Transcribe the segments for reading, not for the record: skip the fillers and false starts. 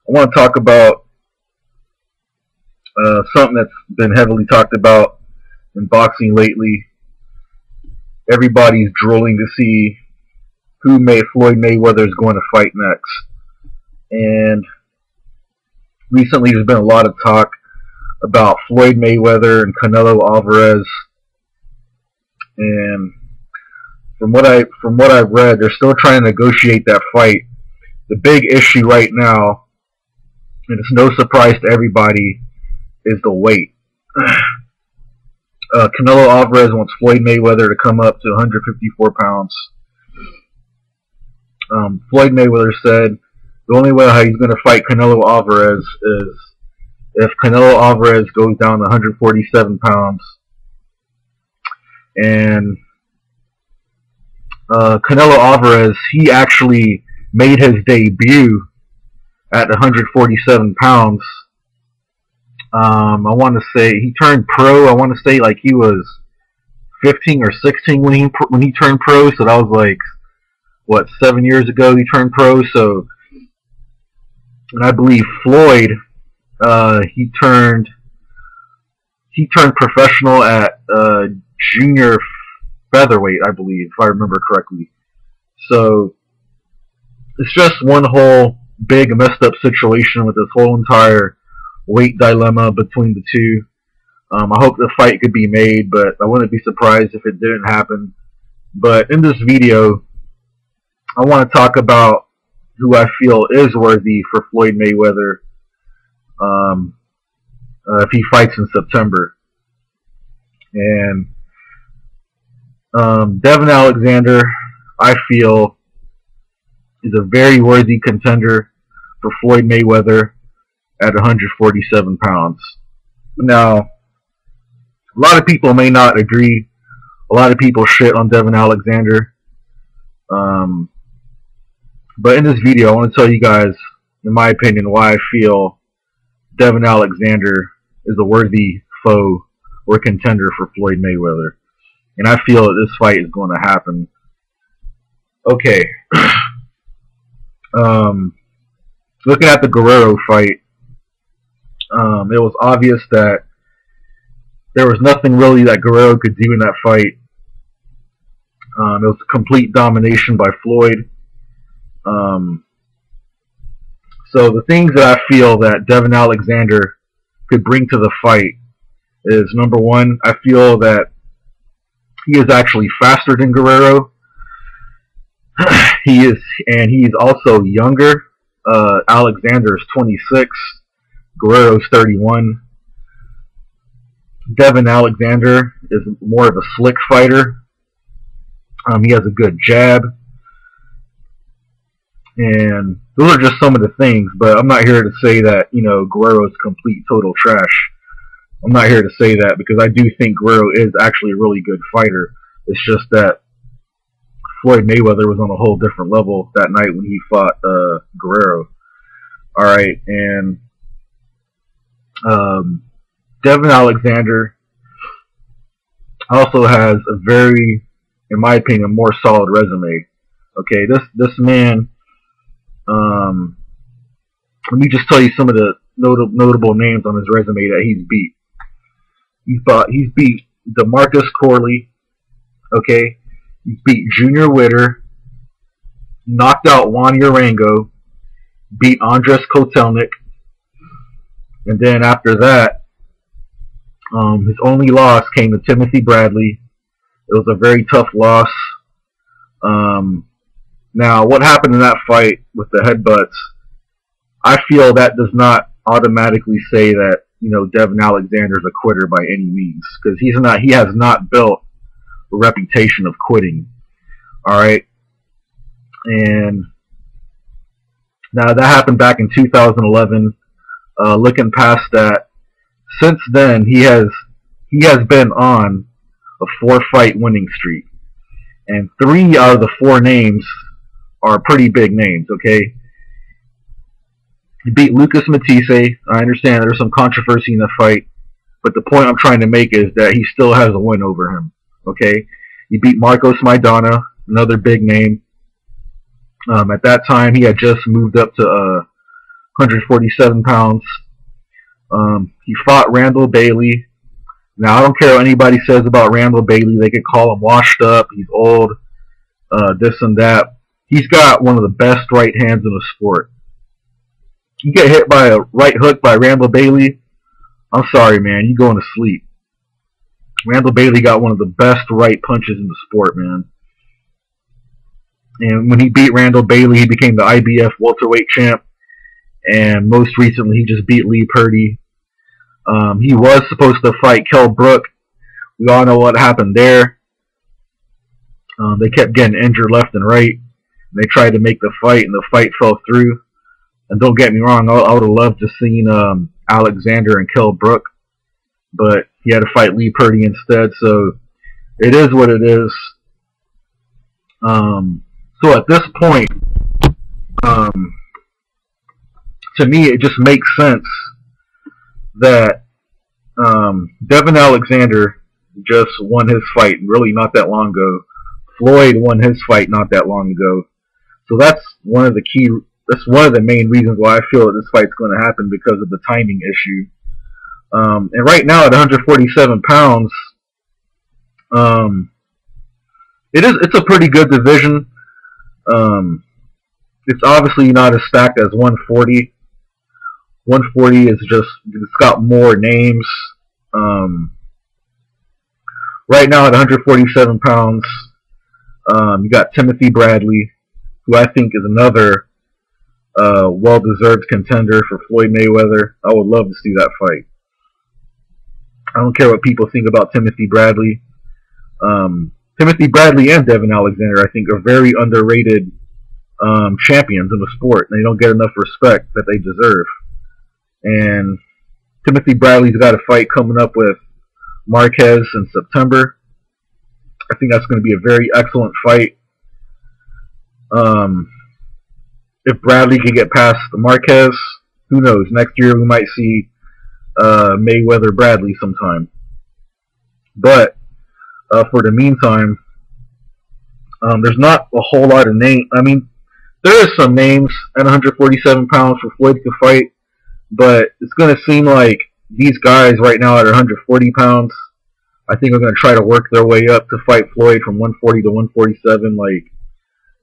I want to talk about something that's been heavily talked about in boxing lately. Everybody's drooling to see who Floyd Mayweather is going to fight next. And recently there's been a lot of talk about Floyd Mayweather and Canelo Alvarez. And from what I've read, they're still trying to negotiate that fight. The big issue right now, and it's no surprise to everybody, is the weight. Canelo Alvarez wants Floyd Mayweather to come up to 154 pounds. Floyd Mayweather said the only way how he's going to fight Canelo Alvarez is if Canelo Alvarez goes down to 147 pounds. And Canelo Alvarez, he actually made his debut at 147 pounds. I want to say he turned pro. I want to say like he was 15 or 16 when he turned pro. So that was like what, 7 years ago he turned pro. So, and I believe Floyd, he turned professional at junior featherweight, I believe, if I remember correctly. So it's just one whole big messed up situation with this whole entire weight dilemma between the two. I hope the fight could be made, but I wouldn't be surprised if it didn't happen. But in this video, I want to talk about who I feel is worthy for Floyd Mayweather if he fights in September. And Devon Alexander, I feel, is a very worthy contender for Floyd Mayweather at 147 pounds. Now, a lot of people may not agree. A lot of people shit on Devon Alexander. But in this video, I want to tell you guys, in my opinion, why I feel Devon Alexander is a worthy foe or contender for Floyd Mayweather. And I feel that this fight is going to happen. Okay. Looking at the Guerrero fight, it was obvious that there was nothing really that Guerrero could do in that fight. It was a complete domination by Floyd. So the things that I feel that Devon Alexander could bring to the fight is, number one, I feel that he is actually faster than Guerrero. He is also younger. Alexander is 26. Guerrero's 31. Devon Alexander is more of a slick fighter. He has a good jab. And those are just some of the things, but I'm not here to say that, Guerrero's complete total trash. I'm not here to say that, because I do think Guerrero is actually a really good fighter. It's just that Floyd Mayweather was on a whole different level that night when he fought Guerrero. Alright, and Devon Alexander also has a very, in my opinion, more solid resume. Okay, this man, let me just tell you some of the notable names on his resume that he's beat. He's beat DeMarcus Corley, okay? He's beat Junior Witter, knocked out Juan Urango, beat Andres Kotelnik, and then after that, his only loss came to Timothy Bradley. It was a very tough loss. Now, what happened in that fight with the headbutts, I feel that does not automatically say that, Devon Alexander is a quitter by any means, because he has not built a reputation of quitting. Alright? And now that happened back in 2011. Looking past that, since then he has been on a 4-fight winning streak. And 3 out of the 4 names are pretty big names, okay? He beat Lucas Matisse. I understand there's some controversy in the fight, but the point I'm trying to make is that he still has a win over him, okay? He beat Marcos Maidana, another big name. At that time, he had just moved up to 147 pounds. He fought Randall Bailey. Now, I don't care what anybody says about Randall Bailey. They could call him washed up. He's old, this and that. He's got one of the best right hands in the sport. You get hit by a right hook by Randall Bailey, I'm sorry, man. You going to sleep. Randall Bailey got one of the best right punches in the sport, man. And when he beat Randall Bailey, he became the IBF welterweight champ. And most recently, he just beat Lee Purdy. He was supposed to fight Kell Brook. We all know what happened there. They kept getting injured left and right. They tried to make the fight, and the fight fell through. And don't get me wrong, I would have loved to seen Alexander and Kell Brook, but he had to fight Lee Purdy instead. So it is what it is. So at this point, to me, it just makes sense that Devon Alexander just won his fight really not that long ago. Floyd won his fight not that long ago. So that's one of the main reasons why I feel that this fight's going to happen, because of the timing issue. And right now at 147 pounds, it's a pretty good division. It's obviously not as stacked as 140. 140 is just, it's got more names. Right now at 147 pounds, you got Timothy Bradley, who I think is another well-deserved contender for Floyd Mayweather. I would love to see that fight. I don't care what people think about Timothy Bradley. Timothy Bradley and Devon Alexander, I think, are very underrated champions in the sport. They don't get enough respect that they deserve. And Timothy Bradley's got a fight coming up with Marquez in September. I think that's going to be a very excellent fight. If Bradley can get past Marquez, who knows? Next year we might see Mayweather Bradley sometime. But for the meantime, there's not a whole lot of names. I mean, there is some names at 147 pounds for Floyd to fight, but it's going to seem like these guys right now at 140 pounds, I think are going to try to work their way up to fight Floyd from 140 to 147. Like,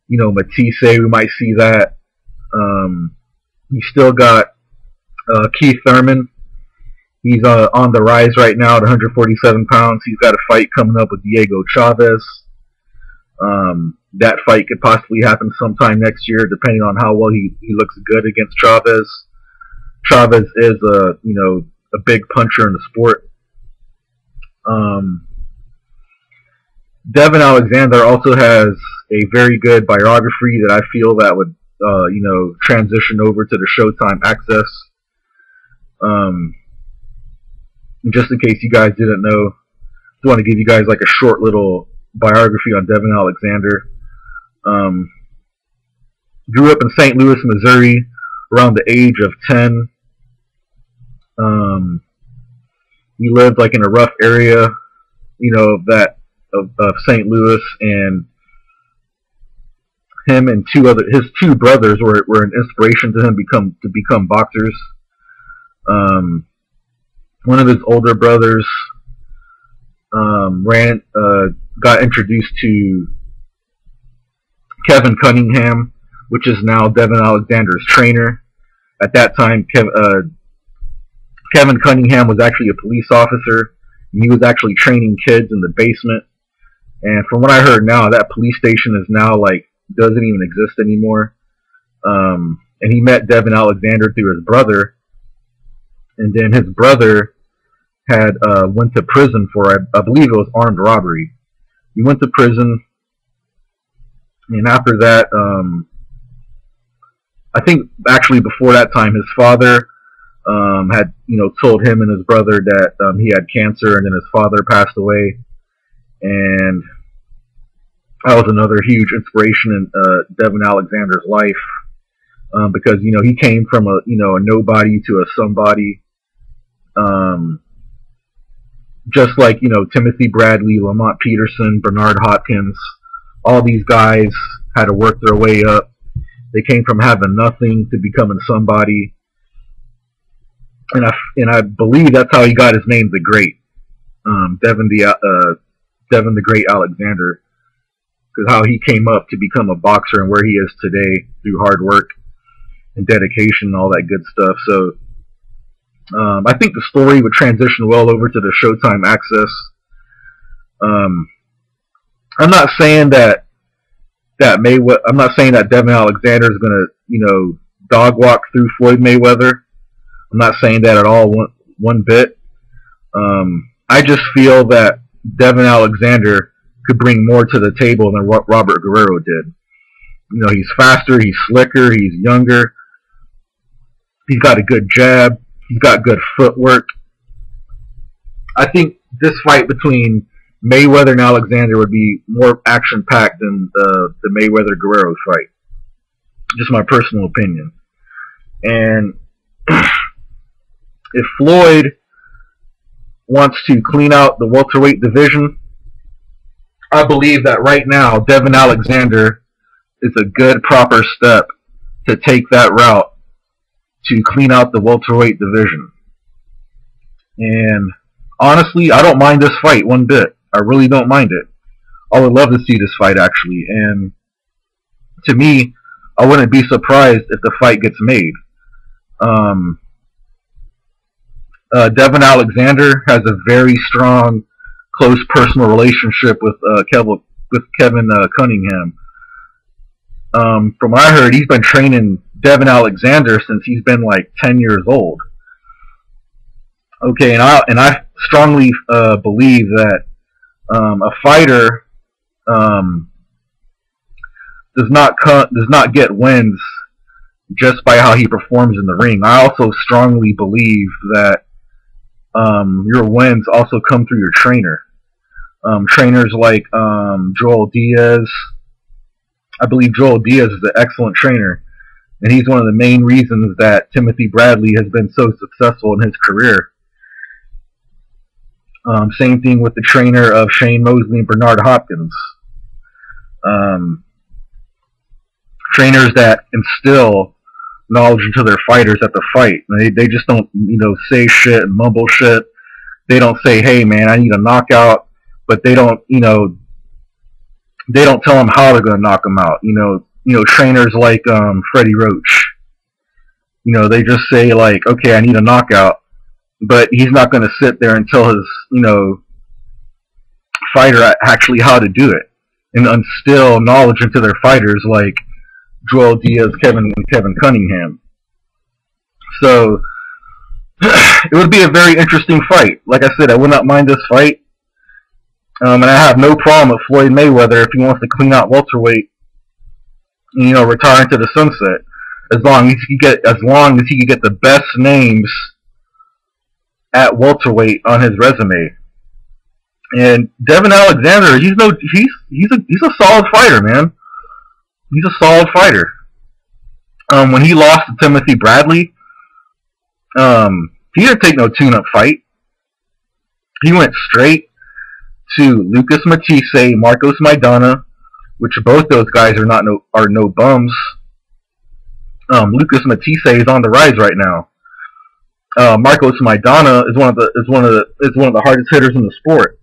you know, Matisse, we might see that. You still got Keith Thurman. He's on the rise right now at 147 pounds. He's got a fight coming up with Diego Chavez. That fight could possibly happen sometime next year, depending on how well he looks good against Chavez. Chavez is a big puncher in the sport. Devon Alexander also has a very good biography that I feel that would transition over to the Showtime access. Just in case you guys didn't know, I just want to give you guys like a short little biography on Devon Alexander. Grew up in St. Louis, Missouri, around the age of 10. He lived like in a rough area, of St. Louis, and him and his two brothers were an inspiration to him to become boxers. One of his older brothers got introduced to Kevin Cunningham, which is now Devon Alexander's trainer. At that time, Kevin Cunningham was actually a police officer, and he was actually training kids in the basement. And from what I heard now, that police station is now doesn't even exist anymore. And he met Devon Alexander through his brother, and then his brother had went to prison for, I believe it was armed robbery. He went to prison, and after that, I think actually before that time, his father had told him and his brother that he had cancer, and then his father passed away, and that was another huge inspiration in Devon Alexander's life, because he came from a nobody to a somebody. Just like, Timothy Bradley, Lamont Peterson, Bernard Hopkins, all these guys had to work their way up. They came from having nothing to becoming somebody. and I believe that's how he got his name, the Great, Devon the Great Alexander, because how he came up to become a boxer and where he is today through hard work and dedication and all that good stuff. So I think the story would transition well over to the Showtime access. I'm not saying that I'm not saying that Devon Alexander is gonna, dog walk through Floyd Mayweather. I'm not saying that at all, one bit. I just feel that Devon Alexander could bring more to the table than what Robert Guerrero did. He's faster, he's slicker, he's younger. He's got a good jab. He's got good footwork. I think this fight between Mayweather and Alexander would be more action-packed than the Mayweather-Guerrero fight. Just my personal opinion. And if Floyd wants to clean out the welterweight division, I believe that right now Devon Alexander is a good, proper step to take that route to clean out the welterweight division. And honestly, I don't mind this fight one bit. I really don't mind it. I would love to see this fight, actually. And to me, I wouldn't be surprised if the fight gets made. Devon Alexander has a very strong, close personal relationship with Kevin Cunningham. From what I heard, he's been training Devon Alexander since he's been like 10 years old. Okay, and I strongly believe that a fighter does not get wins just by how he performs in the ring. I also strongly believe that your wins also come through your trainer. Trainers like Joel Diaz. I believe Joel Diaz is an excellent trainer, and he's one of the main reasons that Timothy Bradley has been so successful in his career. Same thing with the trainer of Shane Mosley and Bernard Hopkins. Trainers that instill knowledge into their fighters at the fight. They just don't, say shit and mumble shit. They don't say, "Hey man, I need a knockout," but they don't, they don't tell them how they're going to knock them out. Trainers like Freddie Roach. They just say like, "Okay, I need a knockout," but he's not going to sit there and tell his, fighter actually how to do it and instill knowledge into their fighters like Joel Diaz, Kevin Cunningham. So it would be a very interesting fight. Like I said, I would not mind this fight. And I have no problem with Floyd Mayweather if he wants to clean out welterweight, retire into the sunset, as long as he can get the best names at welterweight on his resume. And Devon Alexander, he's a solid fighter, man. He's a solid fighter. When he lost to Timothy Bradley, he didn't take no tune-up fight. He went straight to Lucas Matisse, Marcos Maidana, which both those guys are no bums. Lucas Matisse is on the rise right now. Marcos Maidana is one of the hardest hitters in the sport.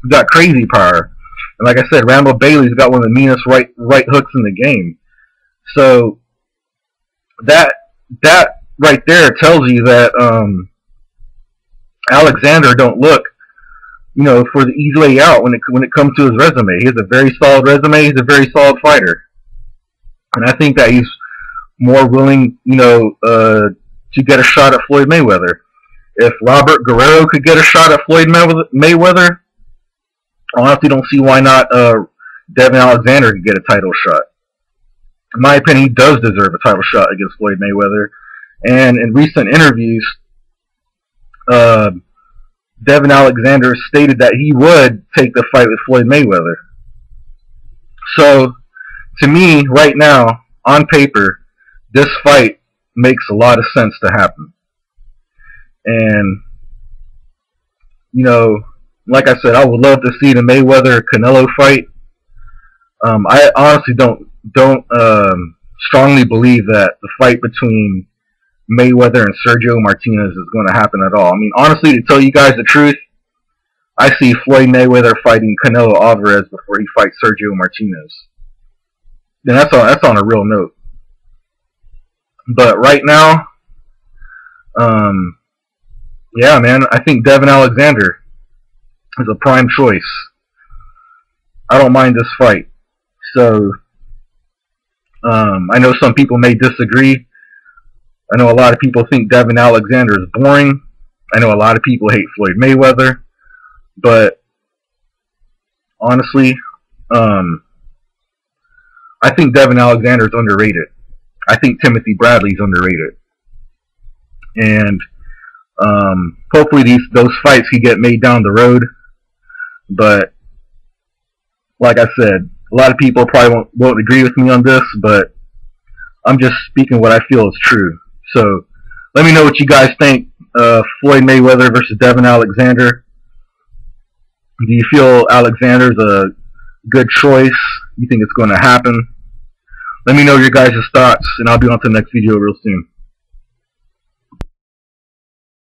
He's got crazy power, and like I said, Randall Bailey's got one of the meanest right hooks in the game. So that right there tells you that Alexander don't look, for the easy way out when it comes to his resume. He has a very solid resume. He's a very solid fighter, and I think that he's more willing, to get a shot at Floyd Mayweather. If Robert Guerrero could get a shot at Floyd Mayweather, I honestly don't see why not Devon Alexander could get a title shot. In my opinion, he does deserve a title shot against Floyd Mayweather. And in recent interviews, Devon Alexander stated that he would take the fight with Floyd Mayweather. So, to me, right now, on paper, this fight makes a lot of sense to happen. And, like I said, I would love to see the Mayweather-Canelo fight. I honestly don't strongly believe that the fight between Mayweather and Sergio Martinez is going to happen at all. I mean, honestly, to tell you guys the truth, I see Floyd Mayweather fighting Canelo Alvarez before he fights Sergio Martinez. And that's on a real note. But right now, yeah, man, I think Devon Alexander is a prime choice. I don't mind this fight. So, I know some people may disagree. I know a lot of people think Devon Alexander is boring. I know a lot of people hate Floyd Mayweather. But, honestly, I think Devon Alexander is underrated. I think Timothy Bradley is underrated. And hopefully those fights can get made down the road. But like I said, a lot of people probably won't agree with me on this, but I'm just speaking what I feel is true. So let me know what you guys think. Floyd Mayweather versus Devon Alexander. Do you feel Alexander's a good choice? You think it's going to happen? Let me know your guys' thoughts, and I'll be on to the next video real soon.